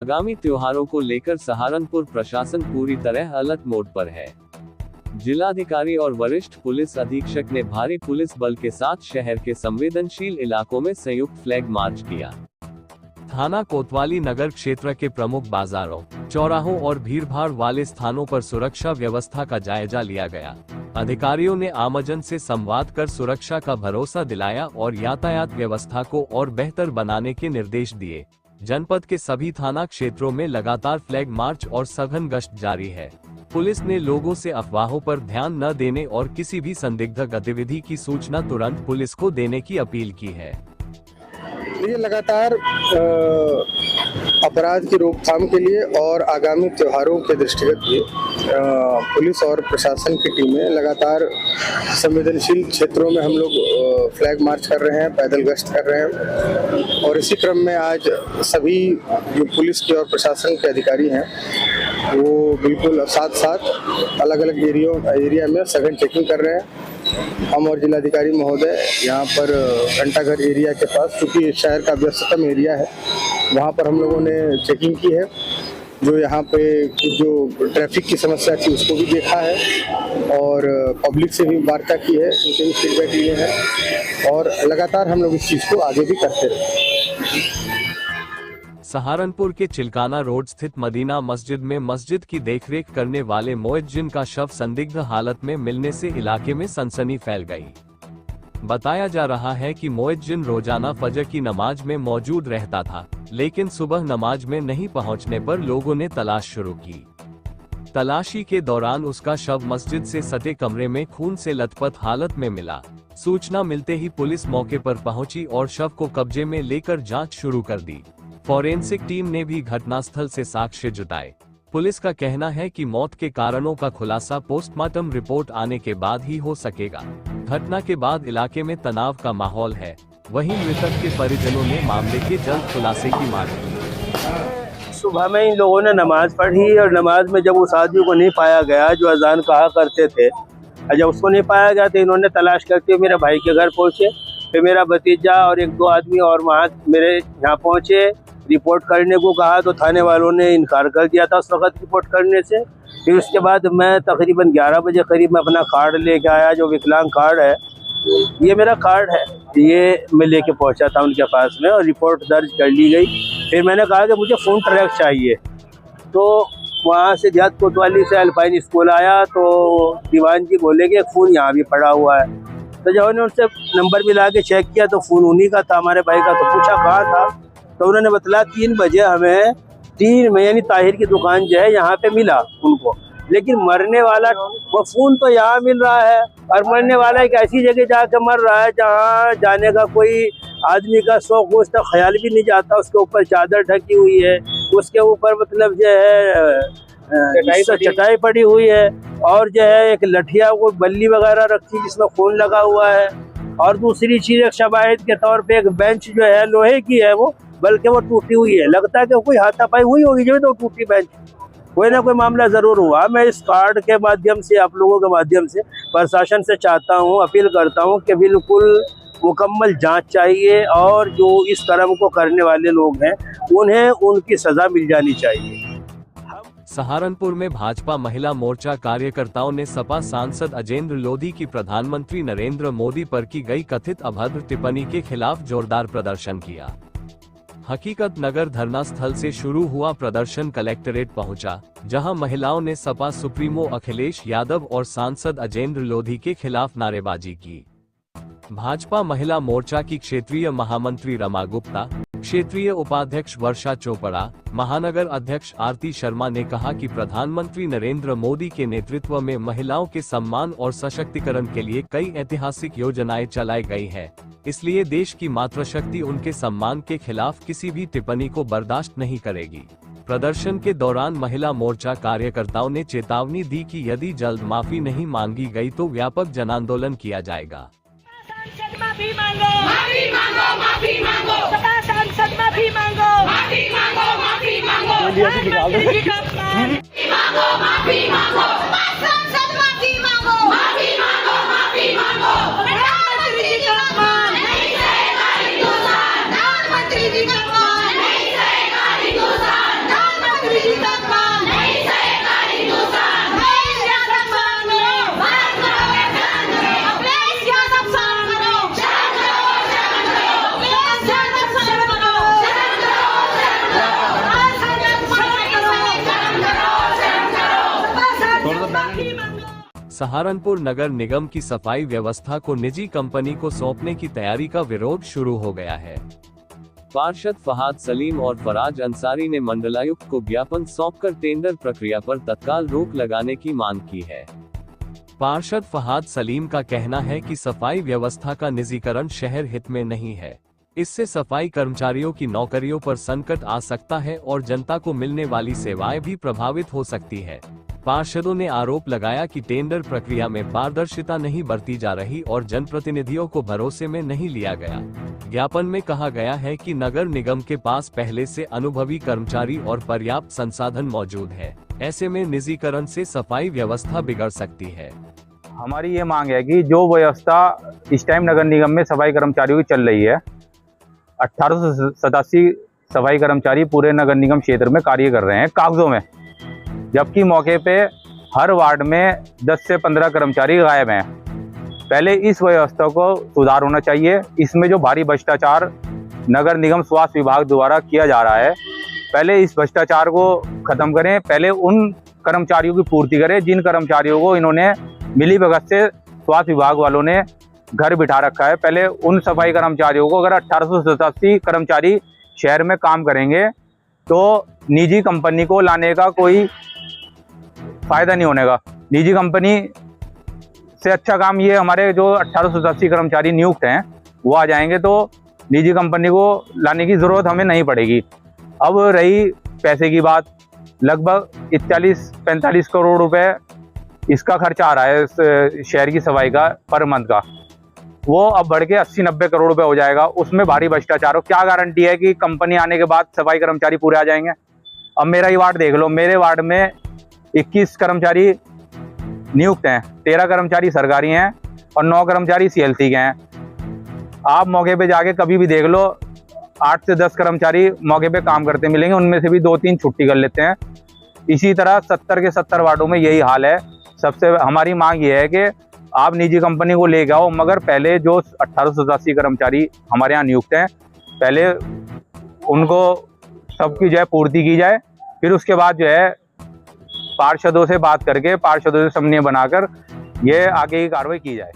आगामी त्योहारों को लेकर सहारनपुर प्रशासन पूरी तरह अलर्ट मोड पर है। जिलाधिकारी और वरिष्ठ पुलिस अधीक्षक ने भारी पुलिस बल के साथ शहर के संवेदनशील इलाकों में संयुक्त फ्लैग मार्च किया। थाना कोतवाली नगर क्षेत्र के प्रमुख बाजारों, चौराहों और भीड़भाड़ वाले स्थानों पर सुरक्षा व्यवस्था का जायजा लिया गया। अधिकारियों ने आमजन से संवाद कर सुरक्षा का भरोसा दिलाया और यातायात व्यवस्था को और बेहतर बनाने के निर्देश दिए। जनपद के सभी थाना क्षेत्रों में लगातार फ्लैग मार्च और सघन गश्त जारी है। पुलिस ने लोगों से अफवाहों पर ध्यान न देने और किसी भी संदिग्ध गतिविधि की सूचना तुरंत पुलिस को देने की अपील की है। ये लगातार अपराध की रोकथाम के लिए और आगामी त्योहारों के दृष्टिगत भी पुलिस और प्रशासन की टीमें लगातार संवेदनशील क्षेत्रों में हम लोग फ्लैग मार्च कर रहे हैं, पैदल गश्त कर रहे हैं। और इसी क्रम में आज सभी जो पुलिस के और प्रशासन के अधिकारी हैं वो बिल्कुल साथ साथ अलग अलग एरिया में सघन चेकिंग कर रहे हैं। हम और जिलाधिकारी महोदय यहाँ पर घंटाघर एरिया के पास, चूँकि शहर का व्यस्ततम एरिया है, वहाँ पर हम लोगों ने चेकिंग की है। जो यहाँ पे जो ट्रैफिक की समस्या थी उसको भी देखा है और पब्लिक से भी वार्ता की है, उनके भी फीडबैक लिए हैं और लगातार हम लोग इस चीज़ को आगे भी करते रहें। सहारनपुर के चिलकाना रोड स्थित मदीना मस्जिद में मस्जिद की देखरेख करने वाले मुअज्जिन का शव संदिग्ध हालत में मिलने से इलाके में सनसनी फैल गई। बताया जा रहा है कि मुअज्जिन रोजाना फजर की नमाज में मौजूद रहता था, लेकिन सुबह नमाज में नहीं पहुंचने पर लोगों ने तलाश शुरू की। तलाशी के दौरान उसका शव मस्जिद से सटे कमरे में खून से लथपथ हालत में मिला। सूचना मिलते ही पुलिस मौके पर पहुंची और शव को कब्जे में लेकर जांच शुरू कर दी। फॉरेंसिक टीम ने भी घटनास्थल से साक्ष्य जुटाए। पुलिस का कहना है कि मौत के कारणों का खुलासा पोस्टमार्टम रिपोर्ट आने के बाद ही हो सकेगा। घटना के बाद इलाके में तनाव का माहौल है। वहीं मृतक के परिजनों ने मामले के जल्द खुलासे की मांग की। सुबह में इन लोगों ने नमाज पढ़ी और नमाज में जब उस आदमी को नहीं पाया गया जो अजान कहा करते थे, जब उसको नहीं पाया गया तो इन्होंने तलाश करते हुए मेरे भाई के घर पहुंचे। फिर मेरा भतीजा और एक दो आदमी और वहाँ मेरे यहाँ पहुँचे। रिपोर्ट करने को कहा तो थाने वालों ने इनकार कर दिया था उस वक्त रिपोर्ट करने से। फिर उसके बाद मैं तकरीबन 11 बजे करीब में अपना कार्ड लेके आया, जो विकलांग कार्ड है, ये मेरा कार्ड है, ये मैं लेके पहुंचा था उनके पास में और रिपोर्ट दर्ज कर ली गई। फिर मैंने कहा कि मुझे फ़ोन ट्रैक चाहिए, तो वहाँ से देहात कोतवाली से अल्पाइन स्कूल आया तो दीवान जी बोले कि फ़ोन यहाँ भी पड़ा हुआ है। तो जब उन्होंने उनसे नंबर मिला के चेक किया तो फ़ोन उन्हीं का था, हमारे भाई का। तो पूछा कहाँ था, तो उन्होंने बताया 3 बजे हमें 3 में यानी ताहिर की दुकान जो है यहाँ पे मिला उनको, लेकिन मरने वाला वो फ़ोन तो यहाँ मिल रहा है और मरने वाला एक ऐसी जगह जाकर मर रहा है जहाँ जाने का कोई आदमी का शौक हो उसका ख्याल भी नहीं जाता। उसके ऊपर चादर ढकी हुई है, उसके ऊपर मतलब जो है चटाई पड़ी हुई है और जो है एक लठिया को बल्ली वगैरह रखी जिसमें खून लगा हुआ है। और दूसरी चीज़ एक शवाहिद के तौर पे एक बेंच जो है लोहे की है, वो बल्कि वो टूटी हुई है। लगता है कि कोई हाथापाई हुई होगी जो तो टूटी बेंच, कोई ना कोई मामला ज़रूर हुआ। मैं इस कार्ड के माध्यम से, आप लोगों के माध्यम से प्रशासन से चाहता हूँ, अपील करता हूँ कि बिल्कुल मुकम्मल जांच चाहिए और जो इस कर्म को करने वाले लोग हैं उन्हें उनकी सज़ा मिल जानी चाहिए। सहारनपुर में भाजपा महिला मोर्चा कार्यकर्ताओं ने सपा सांसद अजेंद्र लोधी की प्रधानमंत्री नरेंद्र मोदी पर की गई कथित अभद्र टिप्पणी के खिलाफ जोरदार प्रदर्शन किया। हकीकत नगर धरना स्थल से शुरू हुआ प्रदर्शन कलेक्ट्रेट पहुंचा, जहां महिलाओं ने सपा सुप्रीमो अखिलेश यादव और सांसद अजेंद्र लोधी के खिलाफ नारेबाजी की। भाजपा महिला मोर्चा की क्षेत्रीय महामंत्री रमा गुप्ता, क्षेत्रीय उपाध्यक्ष वर्षा चोपड़ा, महानगर अध्यक्ष आरती शर्मा ने कहा कि प्रधानमंत्री नरेंद्र मोदी के नेतृत्व में महिलाओं के सम्मान और सशक्तिकरण के लिए कई ऐतिहासिक योजनाएं चलाई गई है, इसलिए देश की मातृशक्ति उनके सम्मान के खिलाफ किसी भी टिप्पणी को बर्दाश्त नहीं करेगी। प्रदर्शन के दौरान महिला मोर्चा कार्यकर्ताओं ने चेतावनी दी कि यदि जल्द माफी नहीं मांगी गई तो व्यापक जनांदोलन किया जाएगा। माफी मांगो, माफी मांगो, माफी मांगो, सपा सांसद माफी मांगो, माफी मांगो, माफी मांगो, माफी मांगो, माफी मांगो, सांसद माफी मांगो, माफी मांगो, माफी मांगो, प्रधानमंत्री जी का अपमान नहीं सहेगा हिंदुस्तान, प्रधानमंत्री जी का अपमान नहीं सहेगा हिंदुस्तान। सहारनपुर नगर निगम की सफाई व्यवस्था को निजी कंपनी को सौंपने की तैयारी का विरोध शुरू हो गया है। पार्षद फहाद सलीम और फराज अंसारी ने मंडलायुक्त को ज्ञापन सौंपकर टेंडर प्रक्रिया पर तत्काल रोक लगाने की मांग की है। पार्षद फहाद सलीम का कहना है कि सफाई व्यवस्था का निजीकरण शहर हित में नहीं है। इससे सफाई कर्मचारियों की नौकरियों पर संकट आ सकता है और जनता को मिलने वाली सेवाएं भी प्रभावित हो सकती है। पार्षदों ने आरोप लगाया कि टेंडर प्रक्रिया में पारदर्शिता नहीं बरती जा रही और जनप्रतिनिधियों को भरोसे में नहीं लिया गया। ज्ञापन में कहा गया है कि नगर निगम के पास पहले से अनुभवी कर्मचारी और पर्याप्त संसाधन मौजूद है। ऐसे में निजीकरण से सफाई व्यवस्था बिगड़ सकती है। हमारी ये मांग है कि जो व्यवस्था इस टाइम नगर निगम में सफाई कर्मचारियों की चल रही है, 1887 सफाई कर्मचारी पूरे नगर निगम क्षेत्र में कार्य कर रहे हैं कागजों में, जबकि मौके पे हर वार्ड में 10 से 15 कर्मचारी गायब हैं। पहले इस व्यवस्था को सुधार होना चाहिए। इसमें जो भारी भ्रष्टाचार नगर निगम स्वास्थ्य विभाग द्वारा किया जा रहा है, पहले इस भ्रष्टाचार को खत्म करें। पहले उन कर्मचारियों की पूर्ति करें जिन कर्मचारियों को इन्होंने मिली भगत से स्वास्थ्य विभाग वालों ने घर बिठा रखा है। पहले उन सफाई कर्मचारियों को, अगर 1887 कर्मचारी शहर में काम करेंगे तो निजी कंपनी को लाने का कोई फायदा नहीं होने का। निजी कंपनी से अच्छा काम ये हमारे जो 1887 कर्मचारी नियुक्त हैं वो आ जाएंगे, तो निजी कंपनी को लाने की ज़रूरत हमें नहीं पड़ेगी। अब रही पैसे की बात, लगभग 41-45 करोड़ रुपए इसका खर्चा आ रहा है इस शहर की सफाई का पर मंथ का। वो अब बढ़ के 80-90 करोड़ रुपए हो जाएगा। उसमें भारी भ्रष्टाचार हो। क्या गारंटी है कि कंपनी आने के बाद सफाई कर्मचारी पूरे आ जाएंगे? अब मेरा ही वार्ड देख लो, मेरे वार्ड में 21 कर्मचारी नियुक्त हैं, 13 कर्मचारी सरकारी हैं और 9 कर्मचारी CLC के हैं। आप मौके पे जाके कभी भी देख लो, 8 से 10 कर्मचारी मौके पे काम करते मिलेंगे, उनमें से भी 2-3 छुट्टी कर लेते हैं। इसी तरह 70 के 70 वार्डों में यही हाल है। सबसे हमारी मांग ये है कि आप निजी कंपनी को ले जाओ, मगर पहले जो 1887 कर्मचारी हमारे यहाँ नियुक्त हैं, पहले उनको सबकी जो है पूर्ति की जाए। फिर उसके बाद जो है पार्षदों से बात करके, पार्षदों से समन्वय बनाकर ये आगे की कार्रवाई की जाए।